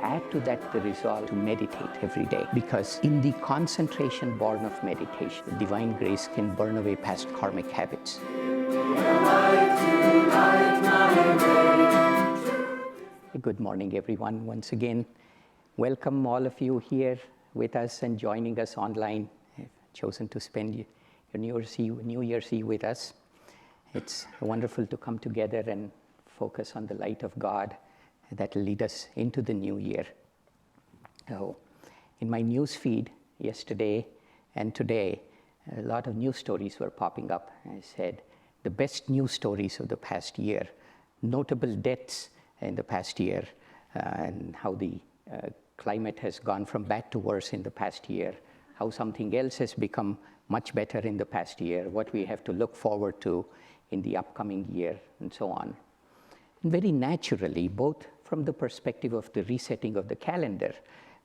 add to that the resolve to meditate every day, because in the concentration born of meditation, divine grace can burn away past karmic habits. Good morning, everyone. Once again, welcome all of you here with us and joining us online. You've chosen to spend your New Year's Eve with us. It's wonderful to come together and focus on the light of God that will lead us into the new year. So, in my news feed yesterday and today, a lot of news stories were popping up. I said, the best news stories of the past year, notable deaths in the past year, and how the climate has gone from bad to worse in the past year, how something else has become much better in the past year, what we have to look forward to in the upcoming year, and so on. And very naturally, both from the perspective of the resetting of the calendar,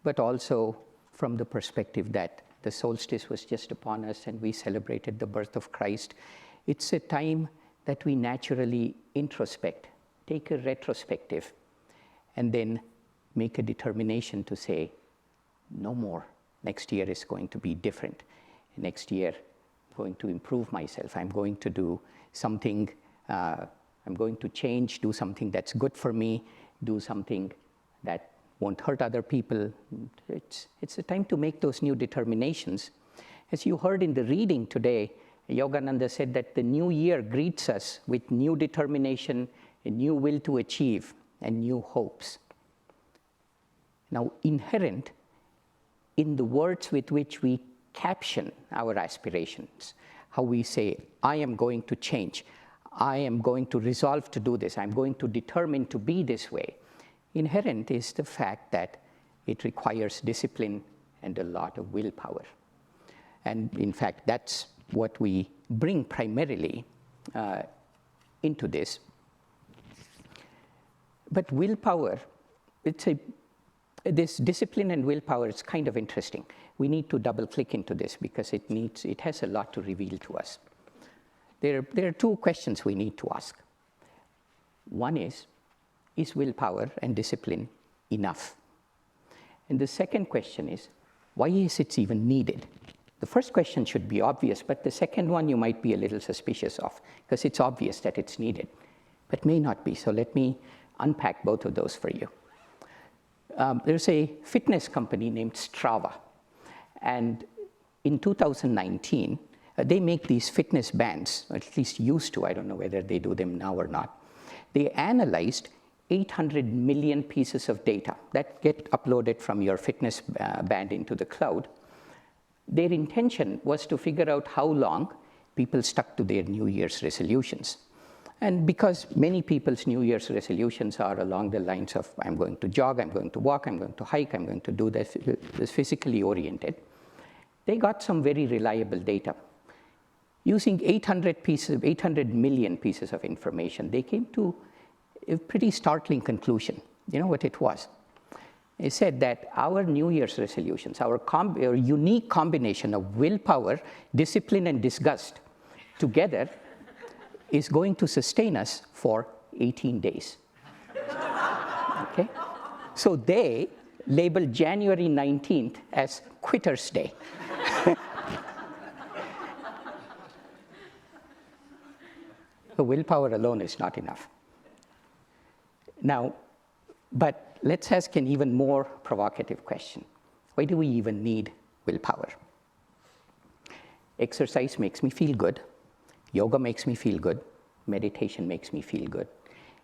but also from the perspective that the solstice was just upon us and we celebrated the birth of Christ, it's a time that we naturally introspect, take a retrospective, and then make a determination to say, no more. Next year is going to be different. Next year, I'm going to improve myself. I'm going to do something, I'm going to change, do something that's good for me, do something that won't hurt other people. It's a time to make those new determinations. As you heard in the reading today, Yogananda said that the new year greets us with new determination, a new will to achieve, and new hopes. Now, inherent in the words with which we caption our aspirations, how we say, I am going to change, I am going to resolve to do this, I'm going to determine to be this way, inherent is the fact that it requires discipline and a lot of willpower. And in fact, that's what we bring primarily into this. But willpower, this discipline and willpower is kind of interesting. We need to double click into this because it has a lot to reveal to us. There are two questions we need to ask. One is willpower and discipline enough? And the second question is, why is it even needed? The first question should be obvious, but the second one you might be a little suspicious of, because it's obvious that it's needed, but may not be. So let me unpack both of those for you. There's a fitness company named Strava, and in 2019, they make these fitness bands, or at least used to. I don't know whether they do them now or not. They analyzed 800 million pieces of data that get uploaded from your fitness band into the cloud. Their intention was to figure out how long people stuck to their New Year's resolutions. And because many people's New Year's resolutions are along the lines of, I'm going to jog, I'm going to walk, I'm going to hike, I'm going to do this physically oriented, they got some very reliable data. Using 800 million pieces of information, they came to a pretty startling conclusion. You know what it was? They said that our New Year's resolutions, our unique combination of willpower, discipline, and disgust together is going to sustain us for 18 days. Okay? So they labeled January 19th as Quitter's Day. So willpower alone is not enough. Now, but let's ask an even more provocative question. Why do we even need willpower? Exercise makes me feel good. Yoga makes me feel good. Meditation makes me feel good.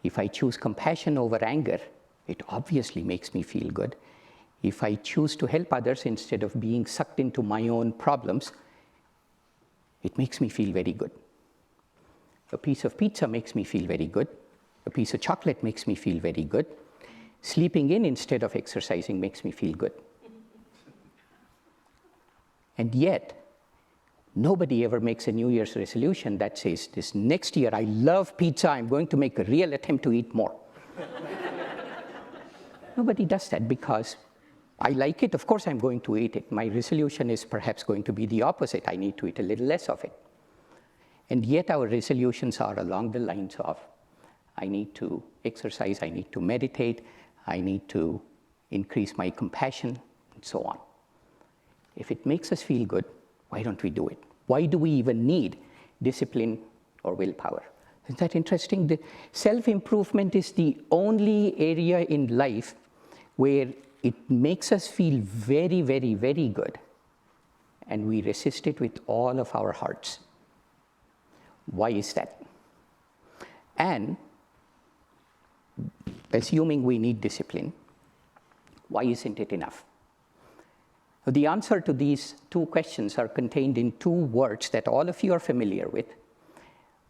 If I choose compassion over anger, it obviously makes me feel good. If I choose to help others instead of being sucked into my own problems, it makes me feel very good. A piece of pizza makes me feel very good. A piece of chocolate makes me feel very good. Sleeping in instead of exercising makes me feel good. And yet, nobody ever makes a New Year's resolution that says, this next year I love pizza, I'm going to make a real attempt to eat more. Nobody does that because I like it, of course I'm going to eat it. My resolution is perhaps going to be the opposite. I need to eat a little less of it. And yet our resolutions are along the lines of, I need to exercise, I need to meditate, I need to increase my compassion, and so on. If it makes us feel good, why don't we do it? Why do we even need discipline or willpower? Isn't that interesting? The self-improvement is the only area in life where it makes us feel very, very, very good, and we resist it with all of our hearts. Why is that? And assuming we need discipline, why isn't it enough? The answer to these two questions are contained in two words that all of you are familiar with.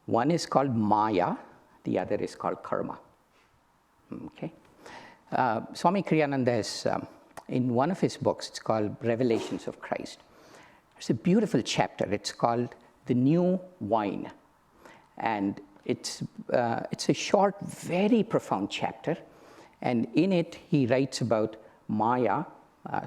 One is called Maya, the other is called karma. Okay? Swami Kriyananda has, in one of his books, it's called Revelations of Christ. There's a beautiful chapter. It's called The New Wine. And it's a short, very profound chapter. And in it, he writes about Maya,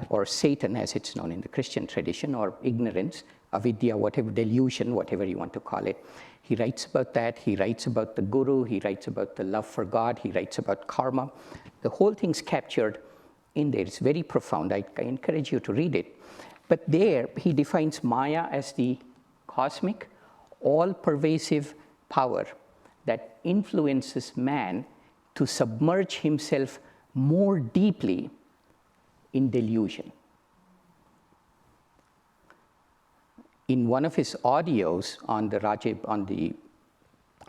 or Satan, as it's known in the Christian tradition, or ignorance, avidya, whatever, delusion, whatever you want to call it. He writes about that. He writes about the guru. He writes about the love for God. He writes about karma. The whole thing's captured in there. It's very profound. I encourage you to read it. But there, he defines Maya as the cosmic, all-pervasive power that influences man to submerge himself more deeply in delusion. In one of his audios on the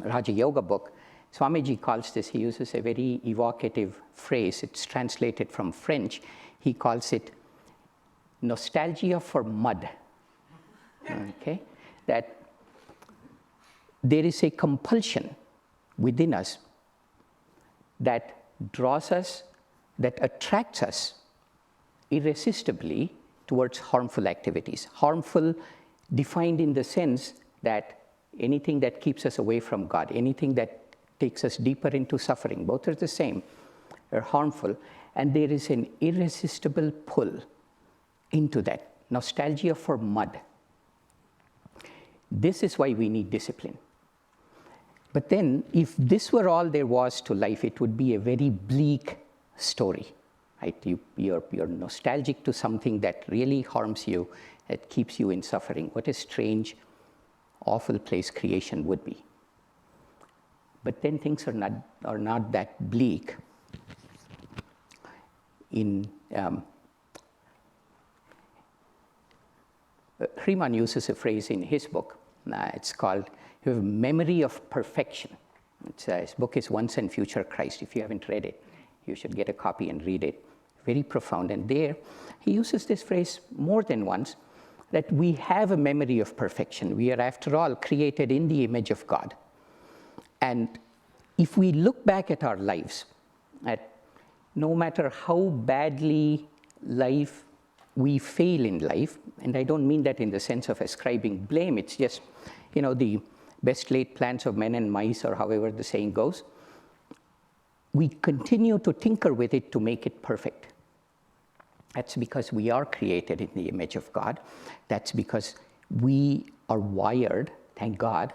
Raja Yoga book, Swamiji calls this, he uses a very evocative phrase. It's translated from French. He calls it nostalgia for mud. Okay? That there is a compulsion within us that draws us, that attracts us irresistibly towards harmful activities. Harmful defined in the sense that anything that keeps us away from God, anything that takes us deeper into suffering, both are the same, are harmful. And there is an irresistible pull into that, nostalgia for mud. This is why we need discipline. But then, if this were all there was to life, it would be a very bleak story. Right? You're nostalgic to something that really harms you, that keeps you in suffering. What a strange, awful place creation would be. But then things are not that bleak. Hriman uses a phrase in his book. It's called memory of perfection. His book is Once and Future Christ. If you haven't read it, you should get a copy and read it. Very profound. And there, he uses this phrase more than once, that we have a memory of perfection. We are, after all, created in the image of God. And if we look back at our lives, at no matter how badly we fail in life, and I don't mean that in the sense of ascribing blame, it's just, the best laid plans of men and mice, or however the saying goes, we continue to tinker with it to make it perfect. That's because we are created in the image of God. That's because we are wired, thank God,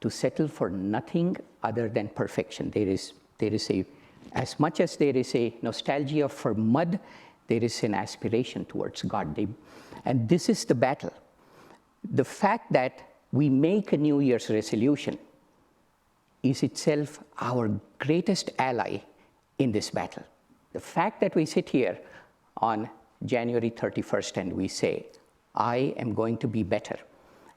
to settle for nothing other than perfection. There is as much as there is a nostalgia for mud, there is an aspiration towards God. And this is the battle. The fact that we make a New Year's resolution is itself our greatest ally in this battle. The fact that we sit here on January 31st and we say, I am going to be better,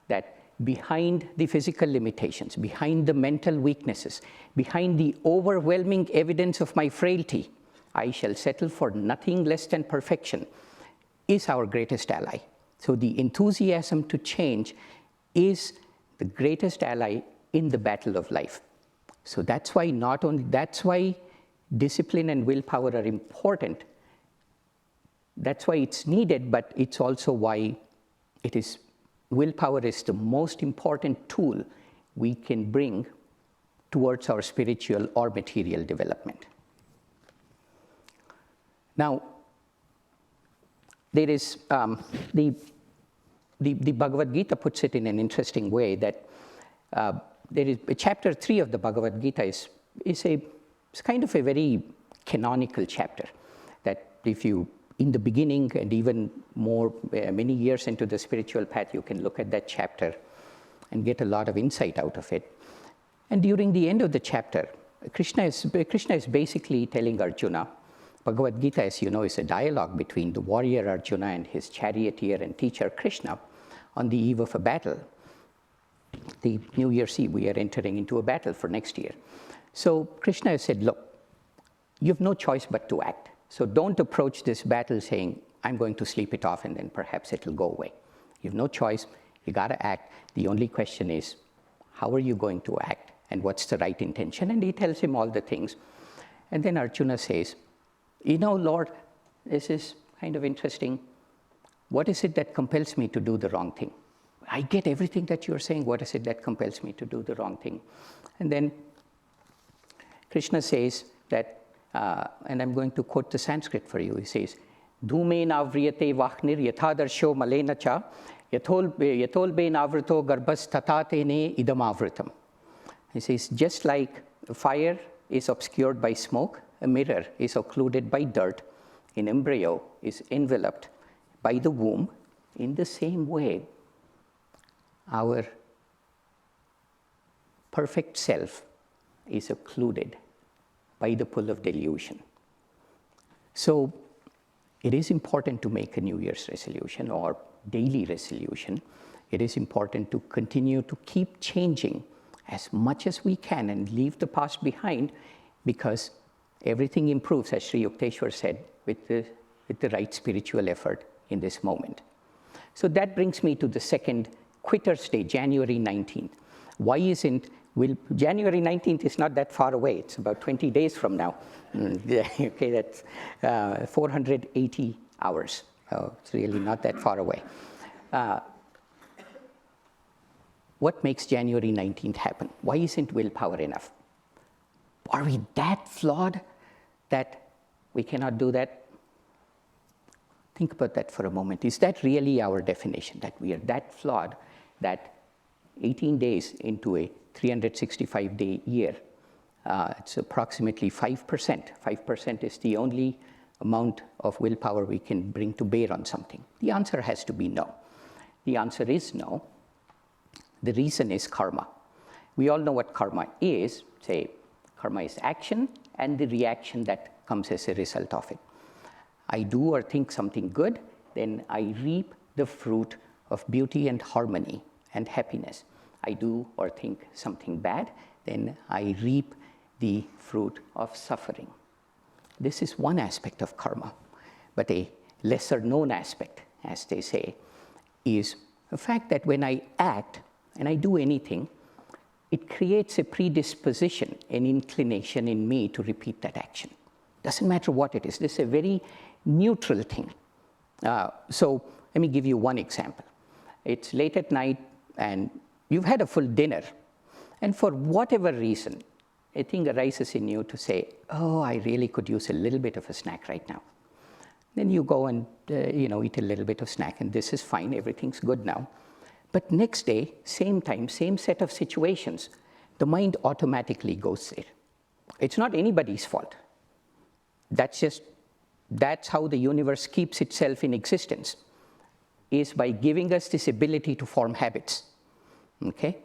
that behind the physical limitations, behind the mental weaknesses, behind the overwhelming evidence of my frailty, I shall settle for nothing less than perfection, is our greatest ally. So the enthusiasm to change is the greatest ally in the battle of life. So that's why discipline and willpower are important. That's why it's needed, but it's also why willpower is the most important tool we can bring towards our spiritual or material development. Now, there is the Bhagavad Gita puts it in an interesting way that there is chapter 3 of the Bhagavad Gita is kind of a very canonical chapter. that if you, in the beginning and even more, many years into the spiritual path, you can look at that chapter and get a lot of insight out of it. And during the end of the chapter, Krishna is basically telling Arjuna, Bhagavad Gita, as you know, is a dialogue between the warrior Arjuna and his charioteer and teacher Krishna on the eve of a battle. The New Year's Eve, we are entering into a battle for next year. So Krishna has said, look, you have no choice but to act. So don't approach this battle saying, I'm going to sleep it off and then perhaps it'll go away. You have no choice. You got to act. The only question is, how are you going to act? And what's the right intention? And he tells him all the things. And then Arjuna says, you know, Lord, this is kind of interesting. What is it that compels me to do the wrong thing? I get everything that you're saying. What is it that compels me to do the wrong thing? And then Krishna says that, and I'm going to quote the Sanskrit for you. He says, Dhume navriyate vahnir yathadarsho malena cha yatol be navrito garbhas tatatene idam avritam. He says, just like fire is obscured by smoke, a mirror is occluded by dirt, an embryo is enveloped by the womb, in the same way, our perfect self is occluded by the pull of delusion. So it is important to make a New Year's resolution or daily resolution. It is important to continue to keep changing as much as we can and leave the past behind, because everything improves, as Sri Yukteswar said, with the right spiritual effort in this moment. So that brings me to the second Quitter's Day, January 19th. Why isn't, January 19th is not that far away. It's about 20 days from now. Okay, that's 480 hours. It's really not that far away. What makes January 19th happen? Why isn't willpower enough? Are we that flawed that we cannot do that? Think about that for a moment. Is that really our definition, that we are that flawed that 18 days into a 365-day year, it's approximately 5%. 5% is the only amount of willpower we can bring to bear on something? The answer has to be no. The answer is no. The reason is karma. We all know what karma is. Say, karma is action and the reaction that comes as a result of it. I do or think something good, then I reap the fruit of beauty and harmony and happiness. I do or think something bad, then I reap the fruit of suffering. This is one aspect of karma, but a lesser known aspect, as they say, is the fact that when I act and I do anything, it creates a predisposition, an inclination in me to repeat that action. Doesn't matter what it is. This is a very neutral thing. So let me give you one example. It's late at night and you've had a full dinner, and for whatever reason, a thing arises in you to say, oh, I really could use a little bit of a snack right now. Then you go and eat a little bit of snack, and this is fine, everything's good now. But next day, same time, same set of situations, the mind automatically goes there. It's not anybody's fault. That's how the universe keeps itself in existence, is by giving us this ability to form habits. Okay?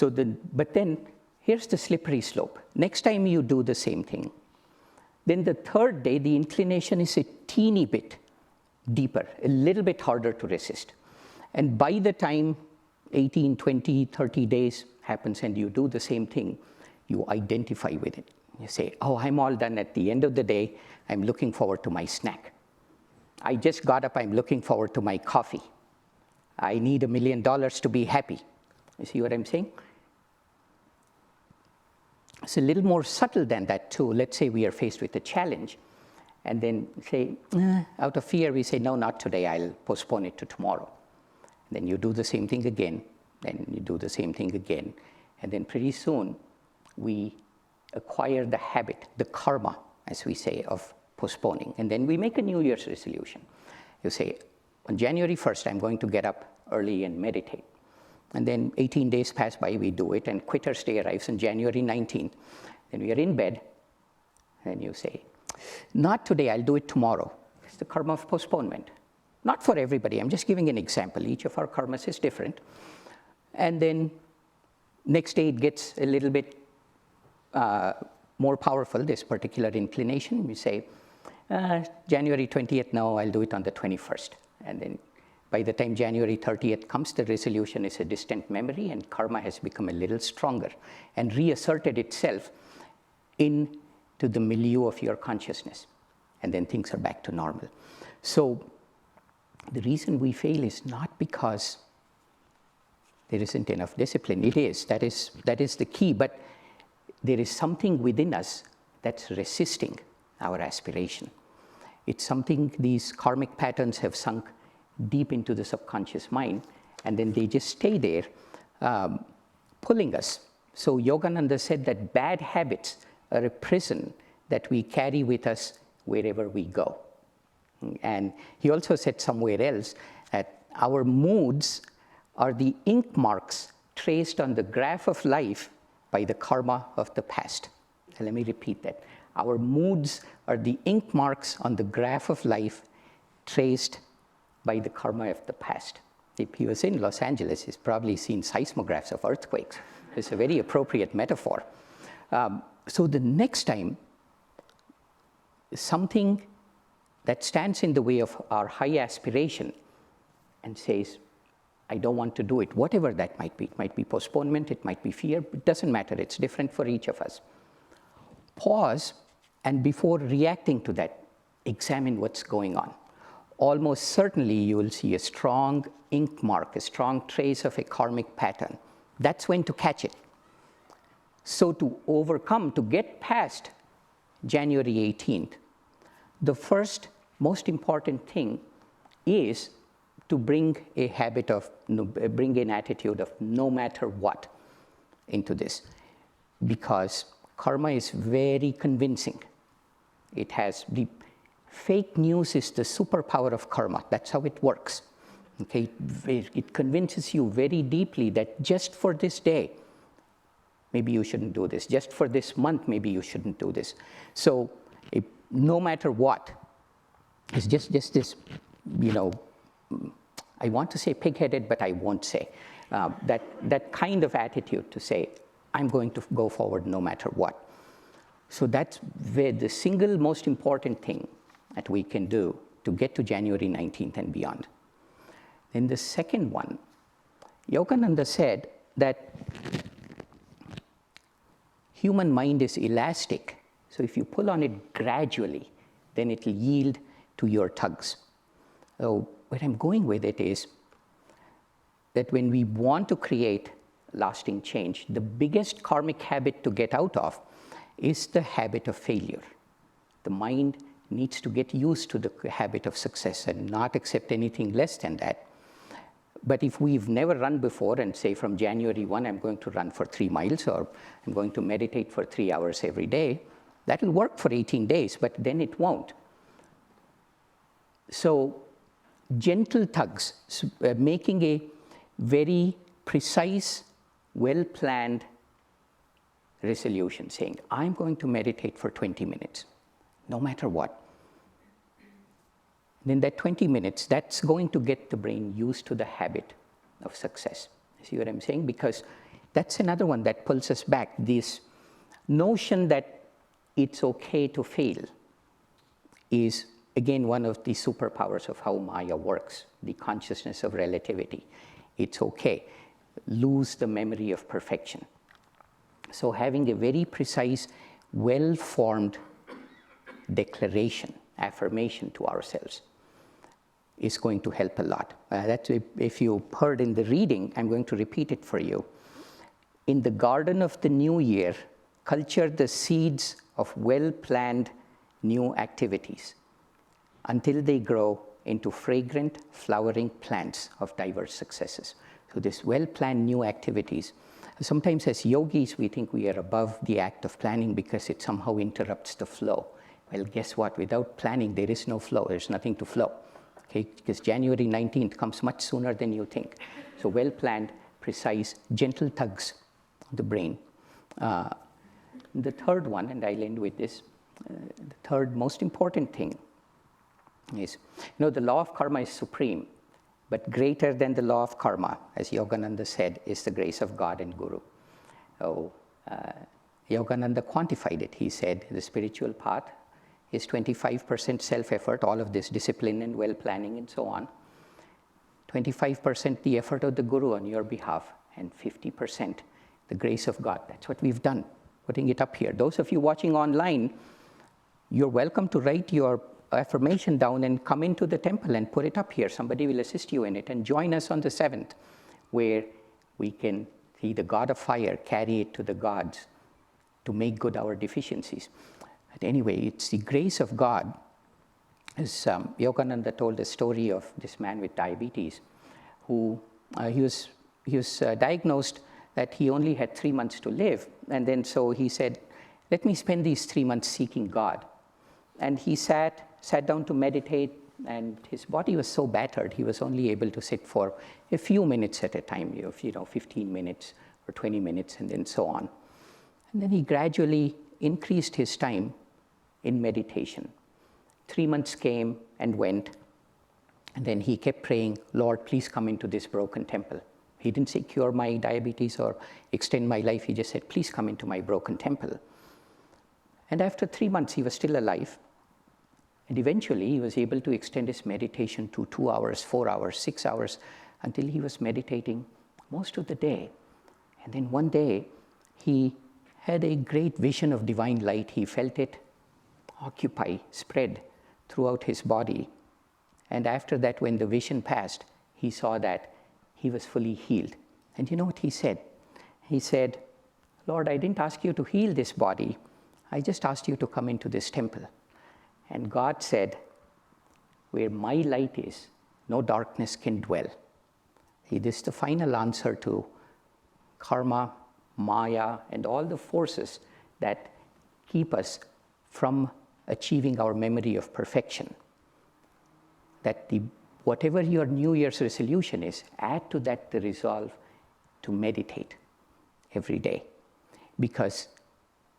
But then here's the slippery slope. Next time you do the same thing, then the third day, the inclination is a teeny bit deeper, a little bit harder to resist. And by the time 18, 20, 30 days happens and you do the same thing, you identify with it. You say, oh, I'm all done. At the end of the day, I'm looking forward to my snack. I just got up, I'm looking forward to my coffee. I need $1 million to be happy. You see what I'm saying? It's a little more subtle than that too. Let's say we are faced with a challenge, and then say, out of fear, we say, no, not today, I'll postpone it to tomorrow. Then you do the same thing again, then you do the same thing again, and then pretty soon we acquire the habit, the karma, as we say, of postponing. And then we make a New Year's resolution. You say, on January 1st, I'm going to get up early and meditate. And then 18 days pass by, we do it, and Quitter's Day arrives on January 19th. Then we are in bed, and you say, Not today, I'll do it tomorrow. It's the karma of postponement. Not for everybody, I'm just giving an example. Each of our karmas is different. And then next day it gets a little bit more powerful, this particular inclination. We say, January 20th, no, I'll do it on the 21st. And then by the time January 30th comes, the resolution is a distant memory and karma has become a little stronger and reasserted itself into the milieu of your consciousness. And then things are back to normal. So the reason we fail is not because there isn't enough discipline. It is, that is the key, but there is something within us that's resisting our aspiration. It's something these karmic patterns have sunk deep into the subconscious mind, and then they just stay there, pulling us. So Yogananda said that bad habits are a prison that we carry with us wherever we go. And he also said somewhere else that our moods are the ink marks traced on the graph of life by the karma of the past. So let me repeat that. Our moods are the ink marks on the graph of life traced by the karma of the past. If he was in Los Angeles, he's probably seen seismographs of earthquakes. It's a very appropriate metaphor. So the next time something that stands in the way of our high aspiration and says, I don't want to do it, whatever that might be. It might be postponement, it might be fear, it doesn't matter, it's different for each of us. Pause, and before reacting to that, examine what's going on. Almost certainly you will see a strong ink mark, a strong trace of a karmic pattern. That's when to catch it. So to overcome, to get past January 18th, the first most important thing is to bring a habit of, bring an attitude of no matter what into this. Because karma is very convincing. It has the fake news is the superpower of karma. That's how it works. Okay, it convinces you very deeply that just for this day, maybe you shouldn't do this. Just for this month, maybe you shouldn't do this. So no matter what, it's just this, I want to say pig-headed, but I won't say. That kind of attitude to say, I'm going to go forward no matter what. So that's where the single most important thing that we can do to get to January 19th and beyond. Then the second one, Yogananda said that human mind is elastic. So if you pull on it gradually, then it will yield to your tugs. So where I'm going with it is that when we want to create lasting change, the biggest karmic habit to get out of is the habit of failure. The mind needs to get used to the habit of success and not accept anything less than that. But if we've never run before and say from January 1, I'm going to run for 3 miles or I'm going to meditate for 3 hours every day, that will work for 18 days, but then it won't. So gentle tugs, making a very precise, well-planned resolution, saying, I'm going to meditate for 20 minutes, no matter what. Then that 20 minutes, that's going to get the brain used to the habit of success. See what I'm saying? Because that's another one that pulls us back. This notion that it's okay to fail is, again, one of the superpowers of how Maya works, the consciousness of relativity. It's okay. Lose the memory of perfection. So having a very precise, well-formed declaration, affirmation to ourselves is going to help a lot. That's if you heard in the reading, I'm going to repeat it for you. In the garden of the new year, culture the seeds of well-planned new activities until they grow into fragrant, flowering plants of diverse successes. So this well-planned new activities. Sometimes as yogis, we think we are above the act of planning because it somehow interrupts the flow. Well, guess what? Without planning, there is no flow. There's nothing to flow. Okay? Because January 19th comes much sooner than you think. So well-planned, precise, gentle tugs on the brain. The third one, and I'll end with this, The third most important thing is, the law of karma is supreme, but greater than the law of karma, as Yogananda said, is the grace of God and Guru. So, Yogananda quantified it. He said the spiritual path is 25% self-effort, all of this discipline and well-planning and so on. 25% the effort of the Guru on your behalf, and 50% the grace of God. That's what we've done, putting it up here. Those of you watching online, you're welcome to write your affirmation down and come into the temple and put it up here. Somebody will assist you in it, and join us on the 7th, where we can see the God of fire carry it to the gods to make good our deficiencies. But anyway, it's the grace of God. As Yogananda told the story of this man with diabetes, who he was diagnosed that he only had 3 months to live, and then so he said, let me spend these 3 months seeking God. And he sat down to meditate, and his body was so battered, he was only able to sit for a few minutes at a time, 15 minutes or 20 minutes, and then so on. And then he gradually increased his time in meditation. 3 months came and went, and then he kept praying, Lord, please come into this broken temple. He didn't say cure my diabetes or extend my life. He just said, please come into my broken temple. And after 3 months, he was still alive. And eventually, he was able to extend his meditation to 2 hours, 4 hours, 6 hours, until he was meditating most of the day. And then one day, he had a great vision of divine light. He felt it occupy, spread throughout his body. And after that, when the vision passed, he saw that he was fully healed. And you know what he said? He said, Lord, I didn't ask you to heal this body. I just asked you to come into this temple. And God said, where my light is, no darkness can dwell. See, this is the final answer to karma, maya, and all the forces that keep us from achieving our memory of perfection. That whatever your New Year's resolution is, add to that the resolve to meditate every day. Because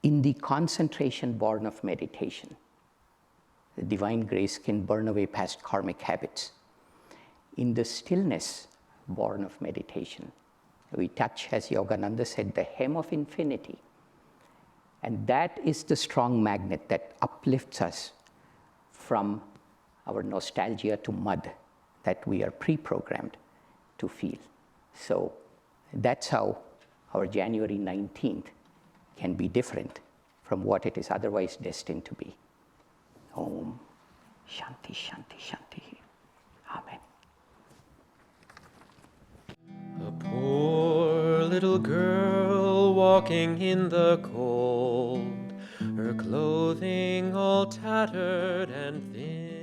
in the concentration born of meditation, the divine grace can burn away past karmic habits. In the stillness born of meditation, we touch, as Yogananda said, the hem of infinity. And that is the strong magnet that uplifts us from our nostalgia to mud that we are pre-programmed to feel. So that's how our January 19th can be different from what it is otherwise destined to be. Om Shanti, Shanti, Shanti. Amen. A poor little girl walking in the cold, her clothing all tattered and thin.